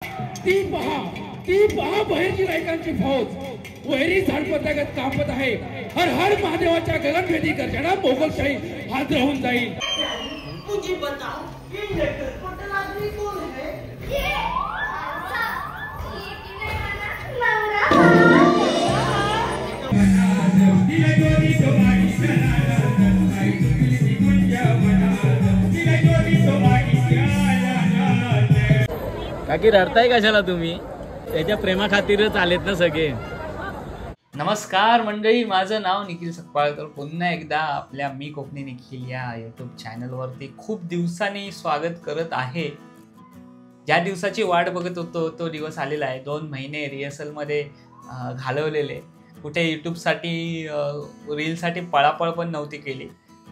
ती पहा बहिरची नायकांची फौज वैरी झाडपतागत कापत आहे. हर हर महादेवाच्या गगनभेदी गर्जना मोगलशाही हादरवून जाईल. मुझे बताओ ये लेटर पटल आदमी कौन है? ये काकी रडताय कशाला तुम्ही? त्याच्या प्रेमा खातीरच आलेत ना सगळे. नमस्कार मंडळी, माझं नाव निखिल सकपाळकर. पुन्हा एकदा आपल्या मी कोकणी निखिल या यूट्यूब चॅनलवरती खूप दिवसांनी स्वागत करत आहे. ज्या दिवसाची वाट बघत होतो तो दिवस आलेला आहे. 2 महिने रिहर्सलमध्ये घालवलेले. कुठे यूट्यूबसाठी रीलसाठी पळापळ पण नव्हती केली.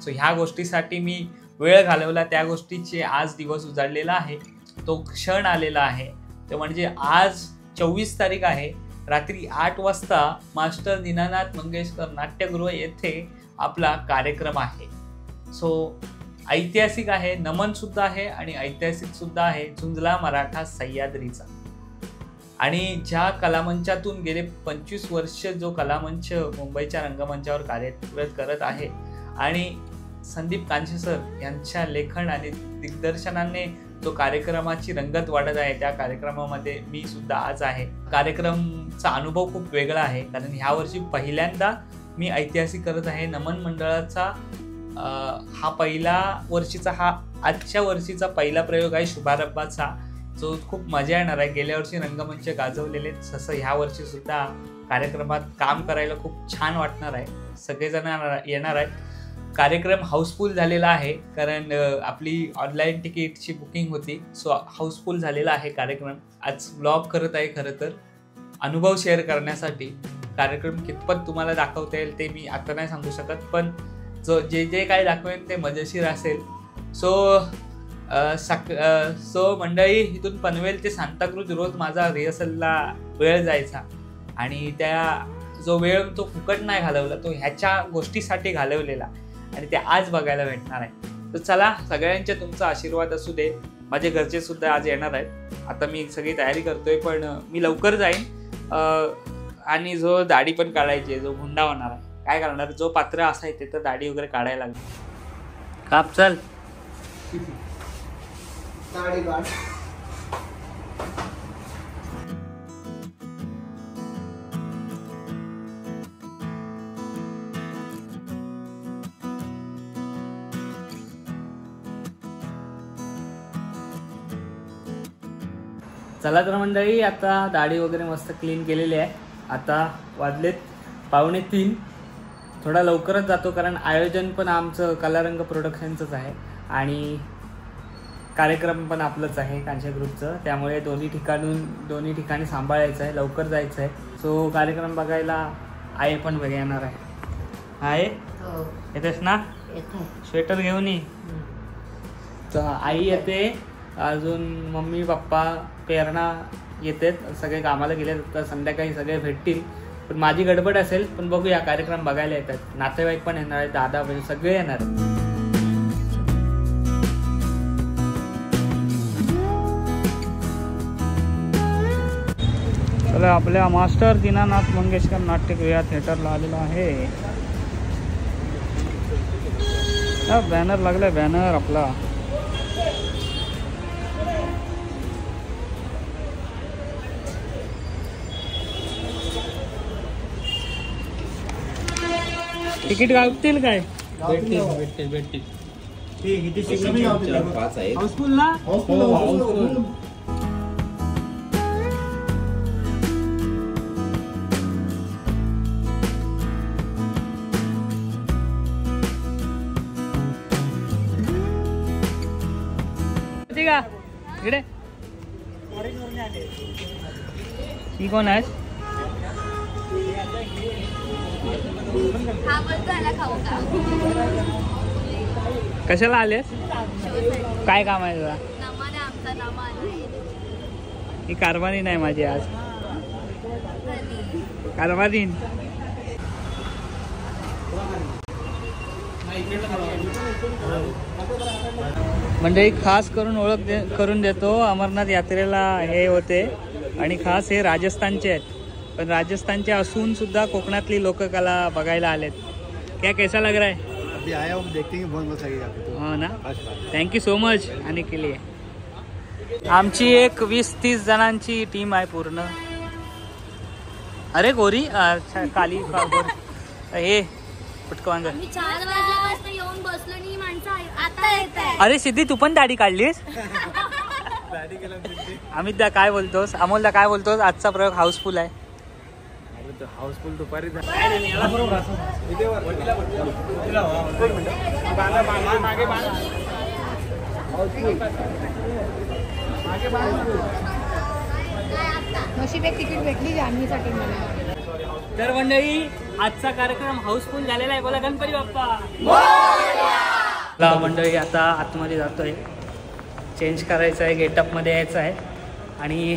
सो ह्या गोष्टीसाठी मी वेळ घालवला. त्या गोष्टीचे आज दिवस उजाडलेला आहे. तो क्षण आलेला आहे. ते म्हणजे आज 24 तारीख आहे. रात्री 8 वाजता मास्टर दीनानाथ मंगेशकर नाट्यगृह येथे आपला कार्यक्रम आहे. सो ऐतिहासिक आहे, नमन सुद्धा आहे आणि ऐतिहासिक सुद्धा आहे. झुंजला मराठा सह्याद्रीचा. आणि ज्या कलामंचातून गेले 25 वर्ष जो कलामंच मुंबईच्या रंगमंचावर कार्यरत करत आहे आणि संदीप कांचे सर यांच्या लेखन आणि दिग्दर्शनाने जो कार्यक्रमाची रंगत वाढत आहे, त्या कार्यक्रमामध्ये मी सुद्धा आज आहे. कार्यक्रमचा अनुभव खूप वेगळा आहे, कारण ह्या वर्षी पहिल्यांदा मी ऐतिहासिक करत आहे. नमन मंडळाचा आजच्या वर्षीचा पहिला प्रयोग आहे शुभारंभाचा, जो खूप मजा येणार आहे. गेल्या वर्षी रंगमंच गाजवलेले, तसं ह्या वर्षी सुद्धा कार्यक्रमात काम करायला खूप छान वाटणार आहे. सगळेजण येणार आहेत. कार्यक्रम हाऊसफुल झालेला आहे, कारण आपली ऑनलाईन तिकीटची बुकिंग होती. सो हाऊसफुल झालेला आहे कार्यक्रम. आज ब्लॉग करत आहे खरं तर अनुभव शेअर करण्यासाठी. कार्यक्रम कितपत तुम्हाला दाखवता येईल ते मी आता नाही सांगू शकत, पण जे काय दाखवेन ते मजेशीर असेल. सो मंडळी, इथून पनवेल ते सांताक्रूज रोज माझा रिहर्सलला वेळ जायचा आणि त्या जो वेळ तो फुकट नाही घालवला, तो ह्याच्या गोष्टीसाठी घालवलेला आणि ते आज बघायला भेटणार आहे. तर चला, सगळ्यांचे तुमचा आशीर्वाद असू दे. माझे घरचे सुद्धा आज येणार आहेत. आता मी सगळी तयारी करतोय, पण मी लवकर जाईन. आणि जो दाढी पण काढायची आहे, जो हुंडा होणार आहे, काय करणार, जो पात्र असायचे तर दाढी वगैरे काढायला लागली. काप चल. चला तर मंडळी, आता दाढी वगैरे मस्त क्लीन केलेली आहे. आता वाजलेत 2:45. थोडा लवकरच जातो, कारण आयोजन पण आमचं कलारंग प्रोडक्शनचंच आहे आणि कार्यक्रम पण आपलंच आहे कांच्या ग्रुपचं. त्यामुळे दोन्ही ठिकाणी सांभाळायचं आहे, लवकर जायचं आहे. सो कार्यक्रम बघायला आई पण बघा येणार आहे. आहे येतेस ना? स्वेटर घेऊन ये. तर आई येते, अजून मम्मी पप्पा प्रेरणा येते. सगळे कामाला गेले, तर संध्याकाळी सगळे भेटतील. पण माझी गडबड असेल, पण बघूया. कार्यक्रम बघायला येतात, नातेवाईक पण येणार आहेत, दादा म्हणजे सगळे येणार आहेत. चला, आपल्या मास्टर दीनानाथ मंगेशकर नाट्यगृह थिएटरला आलेला आहे. बॅनर लागलाय, बॅनर आपला. तिकीट गावतील काय? भेटतील. हाऊसफुल ना? का इकडे ही कोण आहे? कशाला आलेस? काय काम आहे तुला? ही कारवानी नाही माझी आज. कारवानी म्हणजे खास करून करून देतो अमरनाथ यात्रेला हे होते आणि खास हे राजस्थानचे आहेत, पण राजस्थानचे असून सुद्धा कोकणातली लोककला बघायला आलेत. क्या कैसा लग रहा है? अभी आया हूँ, देखते हैं बहुत मजा आएगा आपको. हो ना, थँक्यू सो मच आने के लिए. आमची एक 20-30 जणांची टीम आहे पूर्ण. अरे गोरी अच्छा काली हे पटकवांग. 4 वाजल्यापासून येऊन बसलो आणि माणसं आता येत आहे. अरे सिद्धी तू पण दाढी काढलीस? अमितदा काय बोलतोस? अमोलदा काय बोलतोस? आजचा प्रयोग हाऊसफुल आहे. हाऊसफुल दुपारी नशीब एक तिकीट भेटली जान्हवीसाठी मला. तर मंडळी आजचा कार्यक्रम हाऊसफुल झालेला आहे. बोला गणपती बाप्पा. मंडळी आता आतमध्ये जातोय, चेंज करायचं आहे, गेटअपमध्ये यायचं आहे आणि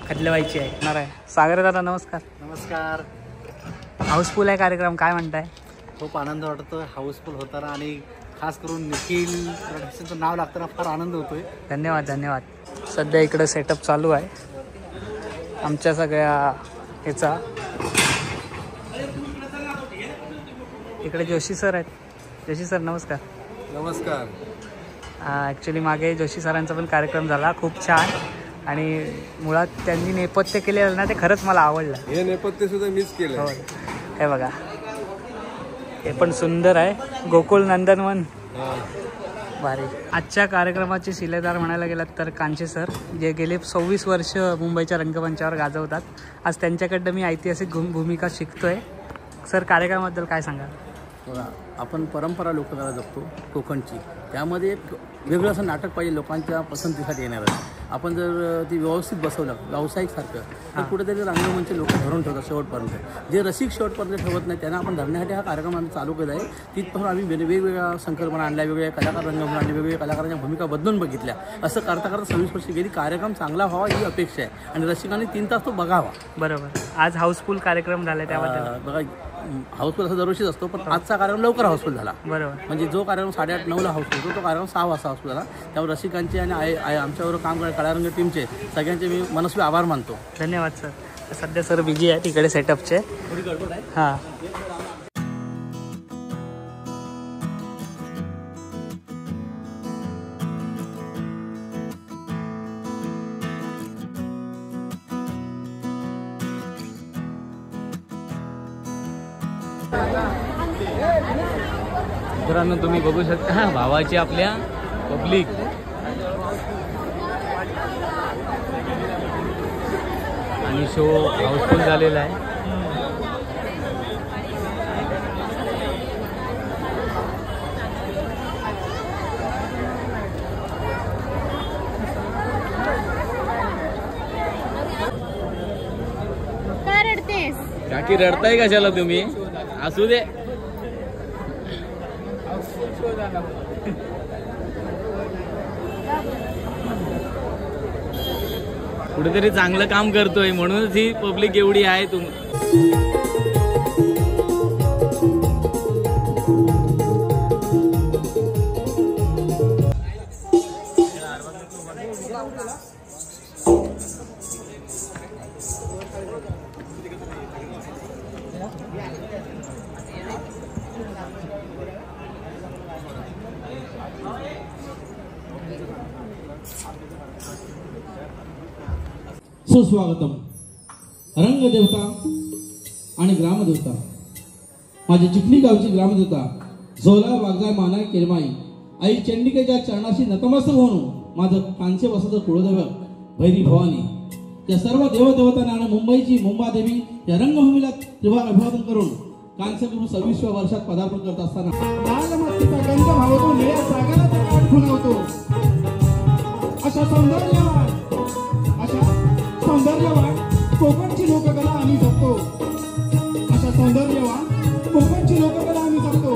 खदलवायची आहे. सागर दादा नमस्कार. नमस्कार. हाऊसफुल आहे कार्यक्रम, काय म्हणताय? खूप आनंद वाटतो हाऊसफुल होताना आणि खास करून निखिल प्रोडक्शनचं नाव लागताना फार आनंद होतोय. धन्यवाद धन्यवाद. सध्या इकडं सेटअप चालू आहे आमच्या सगळ्या ह्याचा. इकडे जोशी सर आहेत. जोशी सर नमस्कार. नमस्कार. ॲक्च्युली मागे जोशी सरांचा पण कार्यक्रम झाला, खूप छान. आणि मुळात त्यांनी नेपथ्य केलेलं ना ते खरंच मला आवडलं. हे नेपथ्य सुद्धा मीच केलं. हो हे बघा, हे पण सुंदर आहे. गोकुळ नंदनवन भारी. आजच्या कार्यक्रमाचे शिलेदार म्हणायला गेलात तर कांचे सर, जे गेले 26 वर्ष मुंबईच्या रंगमंचावर गाजवतात. आज त्यांच्याकडनं मी ऐतिहासिक भूमिका शिकतोय. सर कार्यक्रमाबद्दल काय सांगाल? बघा, आपण परंपरा लोककला जपतो कोकणची, त्यामध्ये एक वेगळं असं नाटक पाहिजे लोकांच्या पसंतीसाठी येणार आहे. आपण जर ती व्यवस्थित बसवलं व्यावसायिकसारखं तर कुठेतरी रंगमंच लोक धरून ठेवतात शेवटपर्यंत. जे रसिक शेवटपर्यंत ठेवत नाही त्यांना आपण धरण्यासाठी हा कार्यक्रम आम्ही चालू केला आहे. तिथपासून आम्ही वेगवेगळ्या संकल्पना आणल्या, वेगवेगळ्या कलाकार रंगभूमी आणले, वेगवेगळ्या कलाकारांच्या भूमिका बदलून बघितल्या. असं करता करता 26 वर्ष गेली. कार्यक्रम चांगला व्हावा ही अपेक्षा आहे आणि रसिकांनी 3 तास तो बघावा. बरोबर. आज हाऊसफुल कार्यक्रम झाला त्याबद्दल बघा, हाऊसफुल असं दरवर्षीच असतो, पण आजचा कार्यक्रम लवकर हाऊसफुल झाला. बरोबर. म्हणजे जो कार्यक्रम 8:30-9ला हाऊसफुल होतो तो कार्यक्रम 6 वाजता हाऊसफुल झाला. त्यामुळे रसिकांचे आणि आमच्यावर काम करणाऱ्या कलारंग टीमचे सगळ्यांचे मी मनस्वी आभार मानतो. धन्यवाद सर. सध्या सर बिझी आहे तिकडे सेटअपचे. हां मित्रांनो तुम्ही बघू शकता भावाची आपल्या पब्लिक. आणि शो हाऊसफुल झालेला आहे. काय रडतेस? काकी रडताय कशाला तुम्ही? असू दे. कुठेतरी चांगलं काम करतोय म्हणूनच ही पब्लिक एवढी आहे. सुस्वागतम. रंगदेवता आणि ग्रामदेवता, माझी चिखली गावची ग्रामदेवता झोला वागजाय मानाय केलमाई आई चंडिकेच्या चरणाशी नतमस्तक होऊन माझं कांस्य वसत कुळदैवत भैरी भवानी या सर्व देवदेवतांना आणि मुंबईची मुंबादेवी या रंगभूमीला त्रिवार अभिवादन करून कांस्यगुरु 26व्या वर्षात पदार्पण करत असताना लालमस्तीचा गंध भावतो, निळ्या सागराचा काठ खुणवतो. अशा सौंदर्यवान कोकणची लोककला आम्ही जपतो. अशा सौंदर्यवान कोकणची लोककला आम्ही जपतो.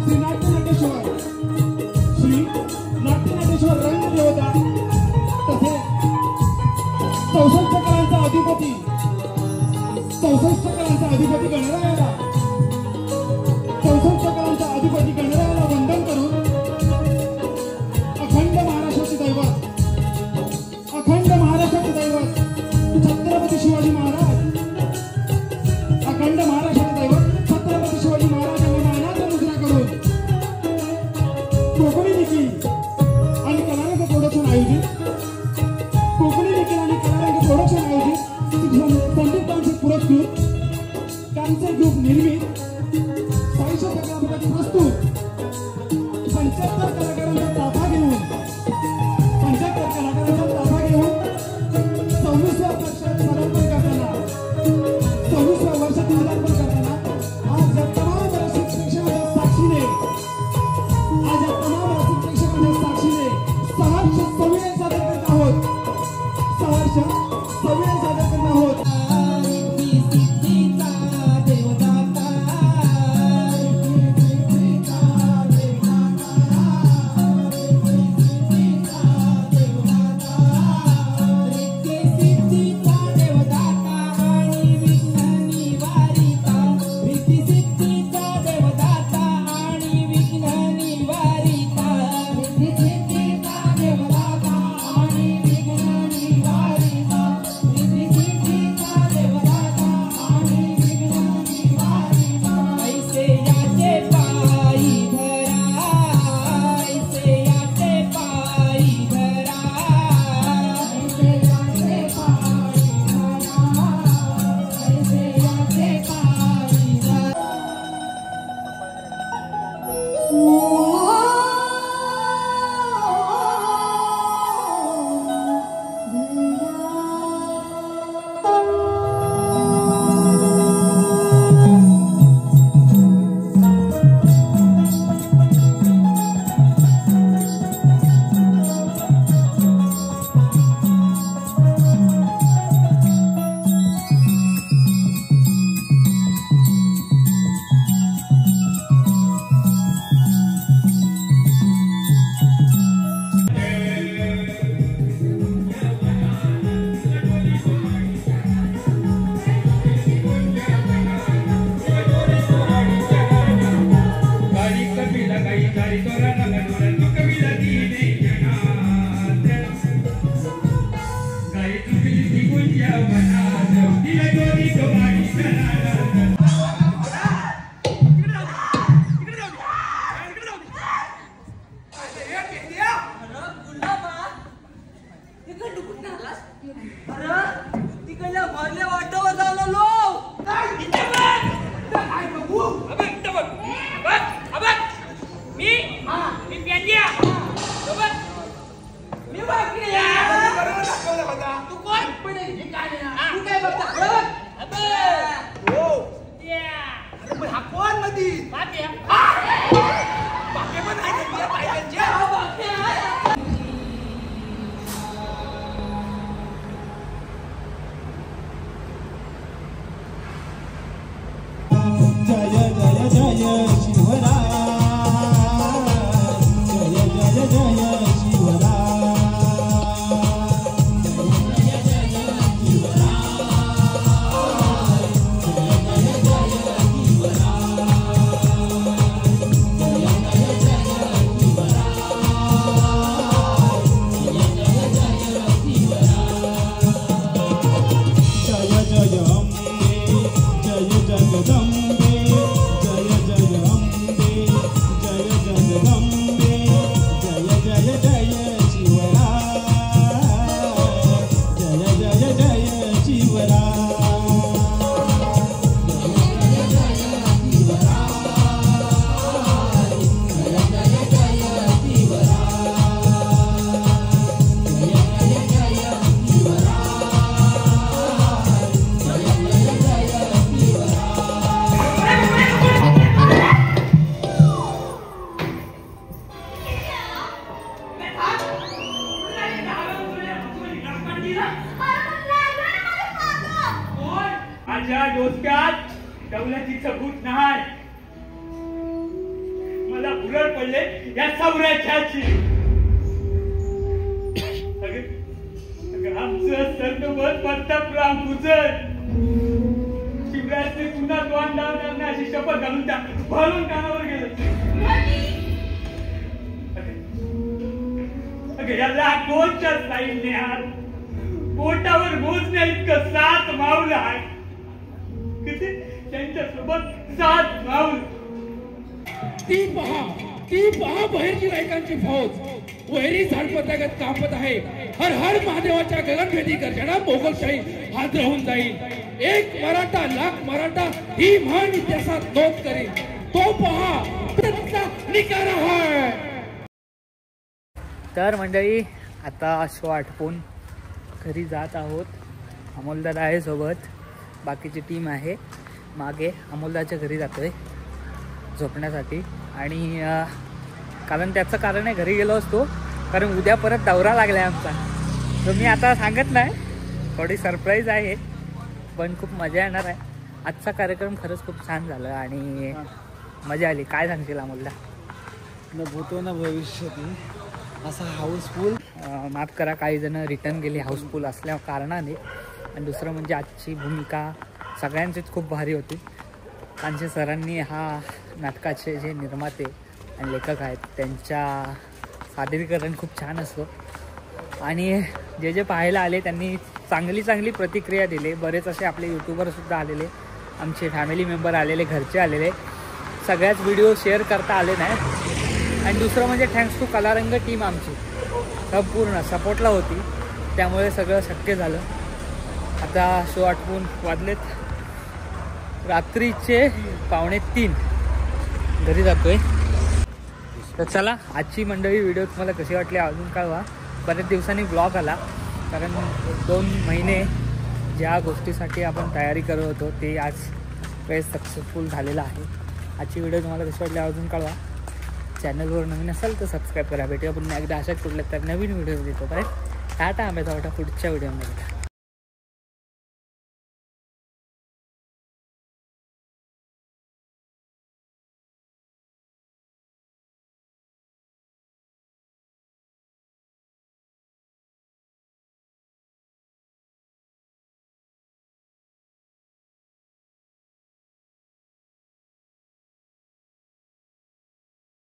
श्री नाट्यनटेश्वर रंगदेवता तसेच 64 कलांचा अधिपती गणरायाला संसदकारांचा अधिपती गणरायाला वंदन करून अखंड महाराष्ट्राचे दैवत छत्रपती शिवाजी महाराज, अखंड महाराष्ट्राचे दैवत छत्रपती शिवाजी महाराज यांना मानाच्या मुद्रा करून कोकणी निखिल आणि कलारंग प्रोडक्शन आयोजित संदीप तांचे पुरस्कृत त्यांचे ग्रुप निर्मित 400 कलापथक प्रस्तुत 75 कलाकारांचा ताफा घेऊन 26व्या वर्षात पदार्पण करताना आज या तमाम रसिक प्रेक्षकांच्या साक्षीने सहर्ष सविनय सादर करत आहोत. माझ्या डोसक्यात दौलती सबूत नाही. मला बुरड पडले या सावऱ्याची. आमचं सर्वमत प्रतापराव गुजर उद्याचे पुन्हा तोंड लावणार नाही अशी शपथ घालून त्या भरून कानावर गेलं. अगं या लाखोच्या सैन्यात पोटावर मोजण्या इतकं 7 माऊल आहे. किती त्यांच्यासोबत 7 माऊल. ती पहा बहिरजी नायकांची फौज वैरी झाडपतागत कापत आहे. हर हर महादेवाच्या गगनभेदी गर्जना मोगलशाही हादरवून जाईल. एक मराठा लाख मराठा ही म्हण इतिहासात नोंद करेल. तो पहा त्यातला निकार आहे. तर मंडळी आता शो आटपून घरी जात आहोत. अमोलदादा आहे सोबत, बाकीची टीम आहे मागे. अमोलदाच्या घरी जातोय झोपण्यासाठी. आणि कारण त्याचं कारण आहे, घरी गेलो असतो कारण उद्या परत दौरा लागला आहे आमचा. तर मी आता सांगत नाही, थोडी सरप्राईज आहे पण खूप मजा येणार आहे. आजचा कार्यक्रम खरंच खूप छान झाला आणि मजा आली. काय सांगतील अमोलदा? न भूतो न भविष्यती असा हाऊसफुल. माफ करा, काही जण रिटर्न गेली हाऊसफुल असल्या कारणाने. आणि दुसरं म्हणजे आजची भूमिका सगळ्यांचीच खूप भारी होती. कांचे सरांनी हा नाटकाचे जे निर्माते आणि लेखक आहेत त्यांच्या सादरीकरण खूप छान असतं. आणि जे जे पाहायला आले त्यांनी चांगली प्रतिक्रिया दिली. बरेच असे आपले यूट्यूबरसुद्धा आलेले, आमचे फॅमिली मेंबर आलेले, घरचे आलेले. सगळ्याच व्हिडिओ शेअर करता आले नाही. आणि दुसरं म्हणजे थँक्स टू कलारंग टीम आमची संपूर्ण सपोर्टला होती, त्यामुळे सगळं शक्य झालं. आता शो आटपून वाजलेत रात्रीचे 2:45. घरी जातोय. तर चला, आजची मंडळी व्हिडिओ तुम्हाला कशी वाटली अजून कळवा. बऱ्याच दिवसांनी ब्लॉग आला कारण 2 महिने ज्या गोष्टीसाठी आपण तयारी करत होतो ते आज काही सक्सेसफुल झालेलं आहे. आजची व्हिडिओ तुम्हाला कशी वाटली अजून कळवा. चॅनलवर नवीन असाल तर सबस्क्राईब करा. भेटूया पुन्हा एकदा अशाच कुठल्या तर नवीन व्हिडिओ देतो. बरं, टाटा. आंब्याचा वाटा पुढच्या व्हिडिओमध्ये.